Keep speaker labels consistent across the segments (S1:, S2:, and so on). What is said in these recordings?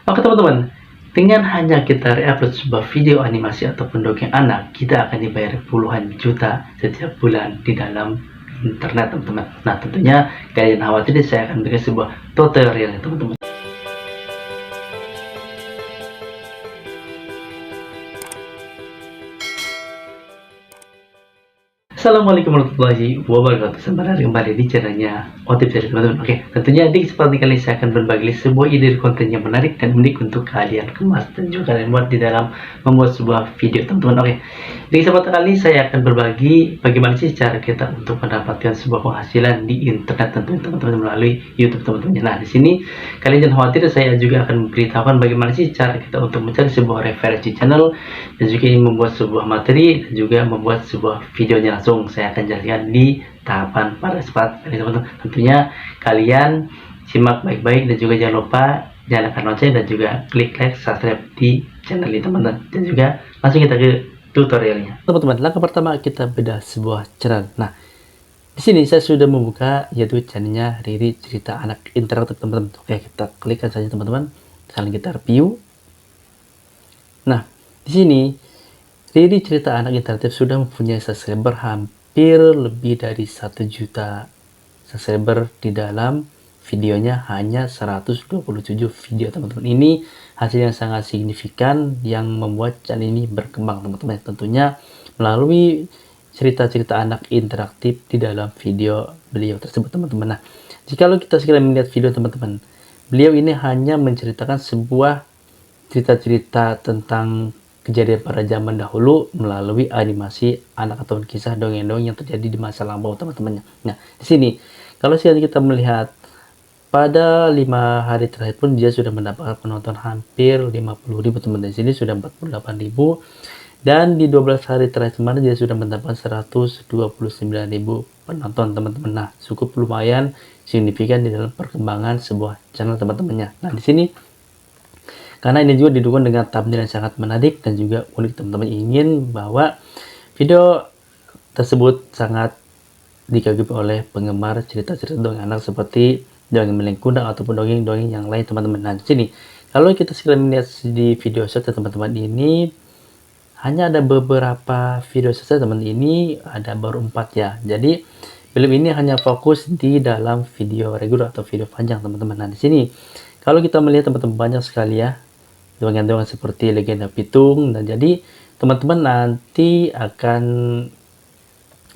S1: Oke teman-teman, dengan hanya kita reupload sebuah video animasi ataupun dongeng anak, kita akan dibayar puluhan juta setiap bulan di dalam internet teman-teman. Nah tentunya kalian khawatir saya akan berikan sebuah tutorial ya teman-teman. Assalamualaikum warahmatullahi wabarakatuh. Selamat datang kembali di channelnya Otip dari teman-teman. Oke, tentunya di kesempatan kali ini saya akan berbagi sebuah ide konten yang menarik dan unik untuk kalian kemas dan juga kalian buat di dalam membuat sebuah video teman-teman. Oke, di kesempatan kali ini saya akan berbagi bagaimana sih cara kita untuk mendapatkan sebuah penghasilan di internet tentunya teman-teman melalui YouTube teman-teman. Nah di sini kalian jangan khawatir, saya juga akan memberitahukan bagaimana sih cara kita untuk mencari sebuah referensi channel dan juga ini membuat sebuah materi dan juga membuat sebuah videonya langsung. Saya akan jelaskan di tahapan pada cepat teman-teman. Tentunya kalian simak baik-baik dan juga jangan lupa nyalakan lonceng dan juga klik like subscribe di channel ini teman-teman. Dan juga langsung kita ke tutorialnya. Teman-teman, langkah pertama kita bedah sebuah channel. Nah, di sini saya sudah membuka yaitu channelnya Riri Cerita Anak Interaktif teman-teman. Oke, kita klikkan saja teman-teman. Sekarang kita review. Nah, di sini Riri Cerita Anak Interaktif sudah mempunyai subscriber hampir lebih dari 1 juta subscriber di dalam videonya hanya 127 video teman-teman. Ini hasil yang sangat signifikan yang membuat channel ini berkembang teman-teman. Tentunya melalui cerita-cerita anak interaktif di dalam video beliau tersebut teman-teman. Nah, jika kita segera melihat video teman-teman, beliau ini hanya menceritakan sebuah cerita-cerita tentang kejadian pada zaman dahulu melalui animasi anak atau kisah dongeng-dongeng yang terjadi di masa lampau teman-teman. Nah, di sini kalau kita melihat pada 5 hari terakhir pun dia sudah mendapatkan penonton hampir 50.000 teman-teman. Di sini sudah 48.000 dan di 12 hari terakhir kemarin dia sudah mendapatkan 129.000 penonton teman-teman. Nah, cukup lumayan signifikan di dalam perkembangan sebuah channel teman-temannya. Nah, di sini karena ini juga didukung dengan thumbnail yang sangat menarik dan juga unik teman-teman, ingin bahwa video tersebut sangat dikagumi oleh penggemar cerita-cerita dongeng anak seperti dongeng Meleng Kundang ataupun dongeng-dongeng yang lain teman-teman. Nah di sini kalau kita segera melihat di video saja teman-teman, ini hanya ada beberapa video saja teman-teman, ini ada baru 4 ya. Jadi film ini hanya fokus di dalam video regular atau video panjang teman-teman. Nah di sini kalau kita melihat teman-teman banyak sekali ya dongeng-dongeng seperti Legenda Pitung, dan jadi teman-teman nanti akan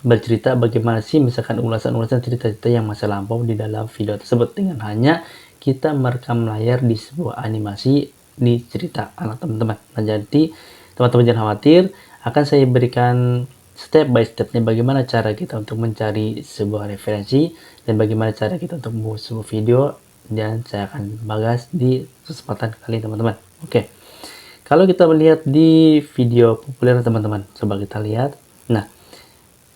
S1: bercerita bagaimana sih misalkan ulasan-ulasan cerita-cerita yang masa lampau di dalam video tersebut dengan hanya kita merekam layar di sebuah animasi di cerita anak teman-teman. Nah jadi teman-teman jangan khawatir, akan saya berikan step by stepnya bagaimana cara kita untuk mencari sebuah referensi dan bagaimana cara kita untuk membuat sebuah video, dan saya akan bahas di kesempatan kali teman-teman. Oke, kalau kita melihat di video populer teman-teman, coba kita lihat. Nah,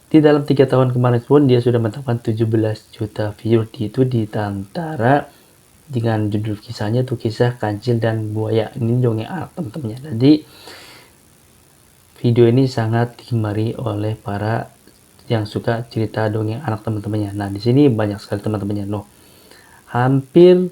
S1: di dalam 3 tahun kemarin pun dia sudah mendapatkan 17 juta view, itu di antara dengan judul kisahnya itu kisah Kancil dan Buaya. Ini dongeng anak teman-temannya. Jadi video ini sangat digemari oleh para yang suka cerita dongeng anak teman-temannya. Nah, di sini banyak sekali teman-temannya loh. Hampir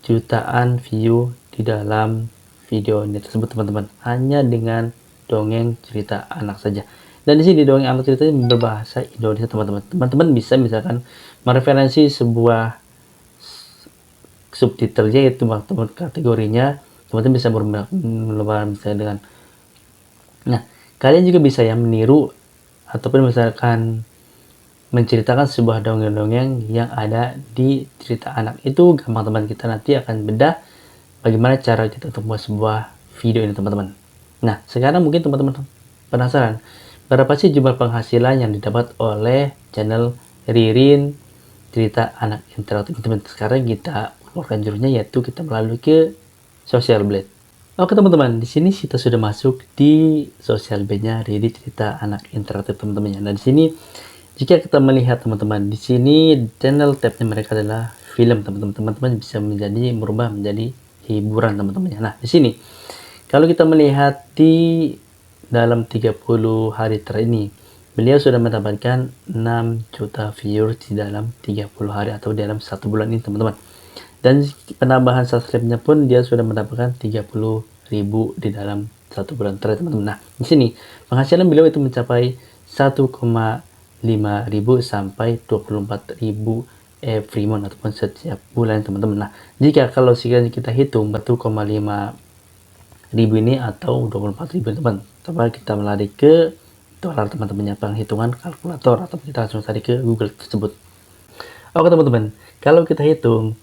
S1: jutaan view di dalam video ini tersebut teman-teman, hanya dengan dongeng cerita anak saja. Dan di sini dongeng anak ceritanya berbahasa Indonesia teman-teman. Teman-teman bisa misalkan mereferensi sebuah subtitlenya, yaitu teman-teman kategorinya, teman-teman bisa berubah misalnya dengan. Nah, kalian juga bisa ya meniru ataupun misalkan menceritakan sebuah dongeng-dongeng yang ada di cerita anak. Itu gampang teman, kita nanti akan bedah bagaimana cara kita untuk membuat sebuah video ini teman-teman. Nah sekarang mungkin teman-teman penasaran berapa sih jumlah penghasilan yang didapat oleh channel Ririn Cerita Anak Interaktif teman-teman. Sekarang kita keluarkan jurusnya, yaitu kita melalui ke Social Blade. Oke teman-teman, di sini kita sudah masuk di Social Blade-nya Ririn Cerita Anak Interaktif teman-teman. Nah di sini jika kita melihat teman-teman, di sini channel tabnya mereka adalah film teman-teman. Teman-teman bisa merubah menjadi hiburan teman-teman. Nah di sini kalau kita melihat di dalam 30 hari terakhir ini, beliau sudah mendapatkan 6 juta viewers di dalam 30 hari atau dalam 1 bulan ini teman-teman. Dan penambahan subscribe-nya pun dia sudah mendapatkan 30.000 di dalam 1 bulan terakhir teman-teman. Nah, di sini penghasilan beliau itu mencapai 1,5 ribu sampai 24.000 every month ataupun setiap bulan teman-teman. Nah, jika kalau sekiranya kita hitung 1,5 ribu ini atau 24.000 teman, coba kita melari ke dolar teman-temannya, penghitungan kalkulator, atau kita langsung cari ke Google tersebut. Oke teman-teman, kalau kita hitung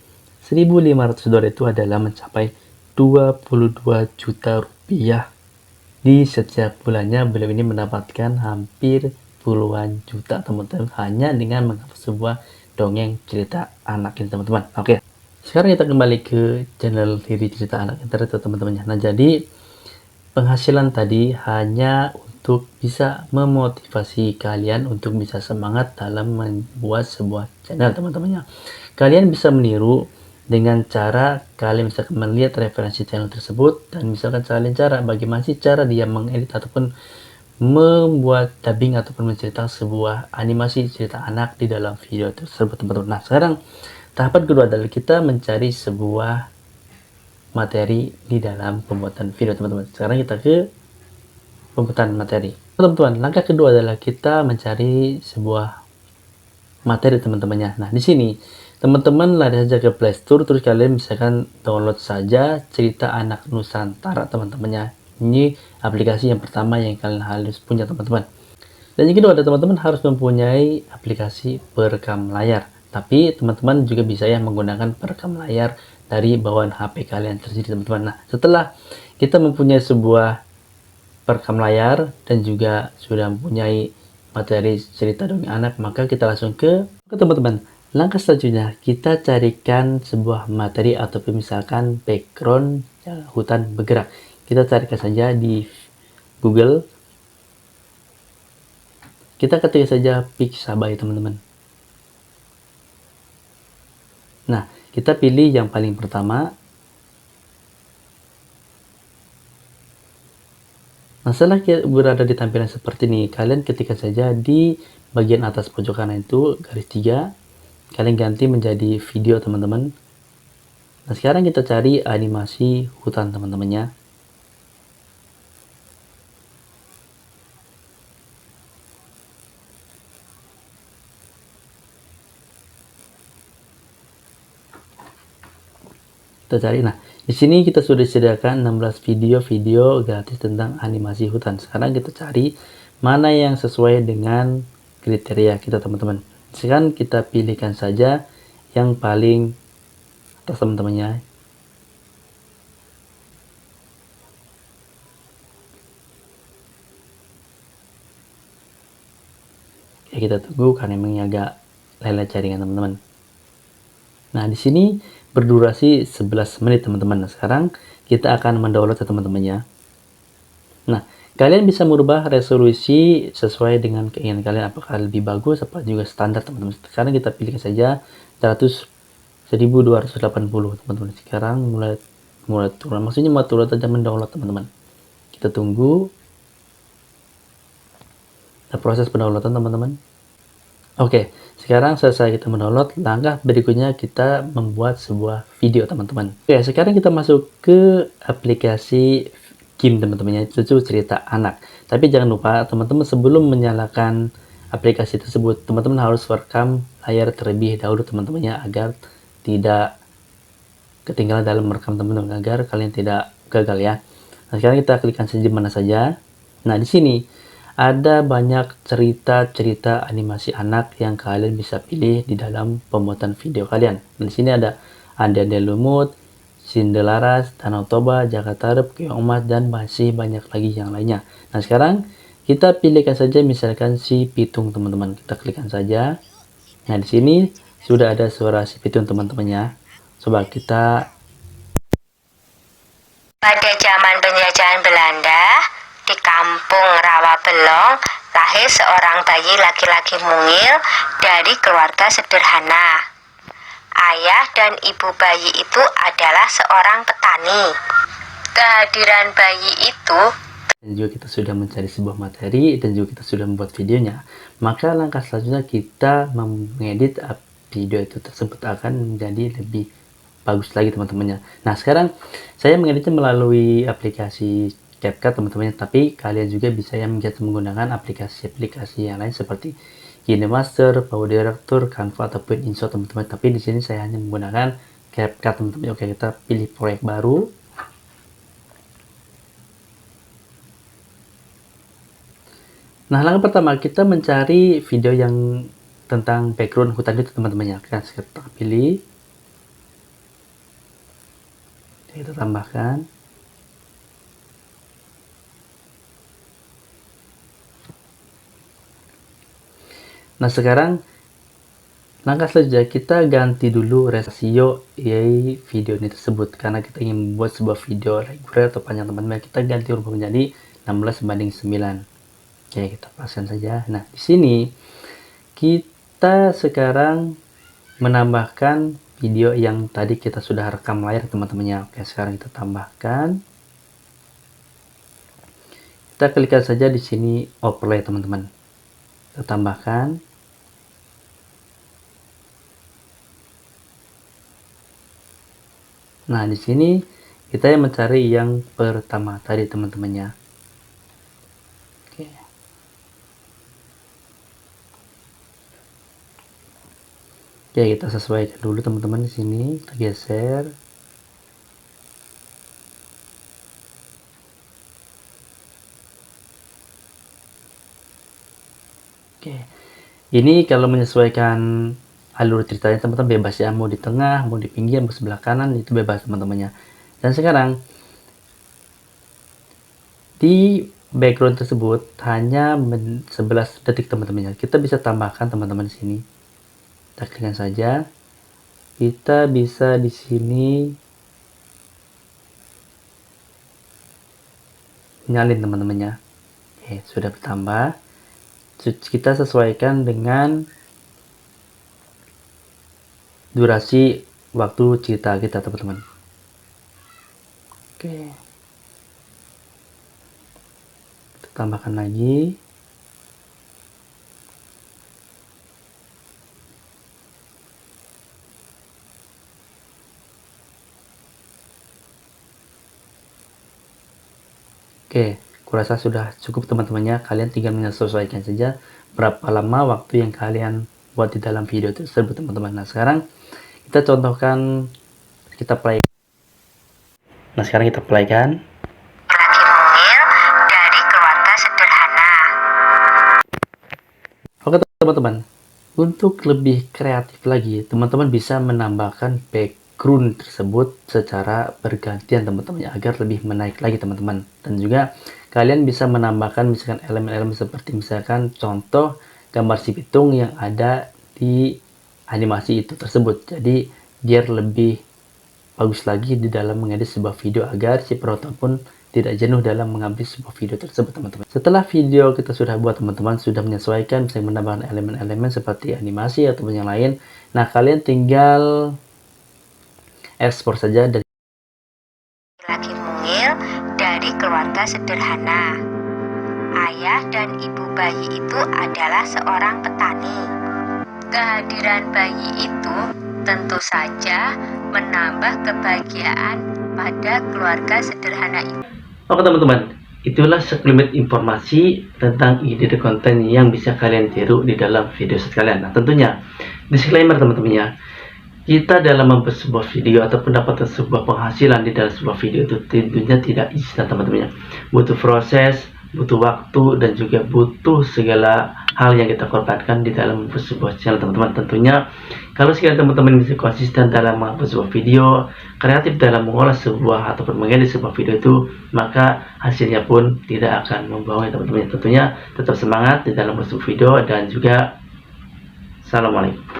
S1: 1.500 dolar itu adalah mencapai 22 juta rupiah. Di setiap bulannya beliau ini mendapatkan hampir puluhan juta teman-teman hanya dengan menghapus sebuah dongeng cerita anak ini teman-teman. Oke, sekarang kita kembali ke channel Riri Cerita Anak Internet teman-temannya. Nah, jadi penghasilan tadi hanya untuk bisa memotivasi kalian untuk bisa semangat dalam membuat sebuah channel teman-temannya. Kalian bisa meniru dengan cara kalian bisa melihat referensi channel tersebut, dan misalkan kalian cara bagaimana sih cara dia mengedit ataupun membuat dubbing ataupun menceritakan sebuah animasi cerita anak di dalam video tersebut teman-teman. Nah, sekarang tahapan kedua adalah kita mencari sebuah materi di dalam pembuatan video teman-teman. Sekarang kita ke pembuatan materi teman-teman. Langkah kedua adalah kita mencari sebuah materi teman-temannya. Nah, di sini teman-teman lari saja ke Play Store, terus kalian misalkan download saja Cerita Anak Nusantara teman-temannya. Ini aplikasi yang pertama yang kalian harus punya teman-teman. Dan yang kedua ada teman-teman harus mempunyai aplikasi perekam layar. Tapi teman-teman juga bisa ya menggunakan perekam layar dari bawaan HP kalian tersendiri teman-teman. Nah, setelah kita mempunyai sebuah perekam layar dan juga sudah mempunyai materi cerita dongeng anak, maka kita langsung ke teman-teman. Langkah selanjutnya kita carikan sebuah materi atau misalkan background hutan bergerak. Kita carikan saja di Google. Kita ketik saja Pixabay teman-teman. Nah, kita pilih yang paling pertama. Nah, setelah berada di tampilan seperti ini, kalian ketikkan saja di bagian atas pojok kanan itu garis 3. Kalian ganti menjadi video teman-teman. Nah, sekarang kita cari animasi hutan teman-temannya. Kita cari. Nah, di sini kita sudah disediakan 16 video-video gratis tentang animasi hutan. Sekarang kita cari mana yang sesuai dengan kriteria kita teman-teman. Sekarang kita pilihkan saja yang paling atas teman-temannya. Ya, kita tunggu karena memang agak lelet jaringan teman-teman. Nah, di sini berdurasi 11 menit teman-teman. Nah, sekarang kita akan mendownload teman-temannya. Nah, kalian bisa merubah resolusi sesuai dengan keinginan kalian, apakah lebih bagus apa juga standar teman-teman. Sekarang kita pilihkan saja 1280 teman-teman. Sekarang mulai turun, maksudnya mau turun saja mendownload teman-teman. Kita tunggu proses pendownloadan teman-teman. Oke, sekarang selesai kita mendownload. Langkah berikutnya kita membuat sebuah video teman-teman. Oke, sekarang kita masuk ke aplikasi game teman-temannya, itu cerita anak. Tapi jangan lupa teman-teman sebelum menyalakan aplikasi tersebut, teman-teman harus rekam layar terlebih dahulu teman-temannya agar tidak ketinggalan dalam merekam teman-teman, agar kalian tidak gagal ya. Nah, sekarang kita klikkan saja mana saja. Nah, di sini ada banyak cerita-cerita animasi anak yang kalian bisa pilih di dalam pembuatan video kalian. Di sini ada Ande Lumut, Sindelaras, Danau Toba, Jakarta Rep, Keong Emas, dan masih banyak lagi yang lainnya. Nah, sekarang kita pilihkan saja misalkan si Pitung teman-teman. Kita klikkan saja. Nah, di sini sudah ada suara si Pitung teman-temannya. Coba kita.
S2: Pada zaman penjajahan Belanda, di kampung Rawabelong, lahir seorang bayi laki-laki mungil dari keluarga sederhana. Ayah dan ibu bayi itu adalah seorang petani. Kehadiran bayi itu
S1: Dan juga kita sudah mencari sebuah materi dan juga kita sudah membuat videonya. Maka langkah selanjutnya kita mengedit video itu tersebut akan menjadi lebih bagus lagi teman-temannya. Nah sekarang saya mengeditnya melalui aplikasi CapCut teman-teman, tapi kalian juga bisa yang menggunakan aplikasi-aplikasi yang lain seperti KineMaster, Power Director, Canva ataupun InShot teman-teman. Tapi di sini saya hanya menggunakan CapCut teman-teman. Oke, kita pilih proyek baru. Nah, langkah pertama kita mencari video yang tentang background hutan itu teman-teman ya. Kita pilih, kita tambahkan. Nah, sekarang langkah selanjutnya kita ganti dulu rasio video ini tersebut karena kita ingin membuat sebuah video reguler atau panjang teman-teman. Kita ganti rubah menjadi 16:9. Oke, kita pasang saja. Nah, di sini kita sekarang menambahkan video yang tadi kita sudah rekam layar teman-temannya. Oke, sekarang kita tambahkan. Kita klikkan saja di sini overlay teman-teman. Kita tambahkan. Nah, di sini kita yang mencari yang pertama tadi teman-temannya. Oke. Oke, kita sesuaikan dulu teman-teman di sini. Kita geser. Oke. Ini kalau menyesuaikan alur ceritanya teman-teman bebas ya, mau di tengah, mau di pinggir, mau sebelah kanan, itu bebas teman-temannya. Dan sekarang di background tersebut hanya 11 detik teman-temannya. Kita bisa tambahkan teman-teman di sini. Kita klikkan saja. Kita bisa di sini nyalin teman-temannya. Oke, sudah bertambah. Kita sesuaikan dengan durasi waktu cerita kita teman-teman. Oke, kita tambahkan lagi. Oke, kurasa sudah cukup teman-temannya. Kalian tinggal menyesuaikan saja berapa lama waktu yang kalian buat di dalam video tersebut teman-teman. Nah sekarang kita contohkan, kita play. Nah sekarang kita playkan.
S2: Laki mungil dari keluarga sederhana.
S1: Oke teman-teman, untuk lebih kreatif lagi, teman-teman bisa menambahkan background tersebut secara bergantian teman-teman ya, agar lebih menarik lagi teman-teman. Dan juga kalian bisa menambahkan misalkan elemen-elemen seperti misalkan contoh gambar si pitung yang ada di animasi itu tersebut. Jadi biar lebih bagus lagi di dalam mengedit sebuah video agar si penonton pun tidak jenuh dalam mengambil sebuah video tersebut teman-teman. Setelah video kita sudah buat teman-teman, sudah menyesuaikan, bisa menambahkan elemen-elemen seperti animasi ataupun yang lain. Nah kalian tinggal ekspor saja dari
S2: Laki mungil dari keluarga sederhana. Ayah dan ibu bayi itu adalah seorang petani. Kehadiran bayi itu tentu saja menambah kebahagiaan pada keluarga sederhana itu.
S1: Oke teman-teman, itulah sekelumit informasi tentang ide konten yang bisa kalian tiru di dalam video sekalian. Nah tentunya, disclaimer teman-teman ya, kita dalam membuat sebuah video ataupun dapat sebuah penghasilan di dalam sebuah video itu tentunya tidak instan teman-teman ya. Butuh proses, butuh waktu, dan juga butuh segala hal yang kita korbankan di dalam membuat sebuah channel teman-teman. Tentunya kalau sekalian teman-teman bisa konsisten dalam membuat sebuah video, kreatif dalam mengolah sebuah ataupun mengedit sebuah video itu, maka hasilnya pun tidak akan membohongi teman-teman. Tentunya tetap semangat di dalam membuat sebuah video, dan juga assalamualaikum.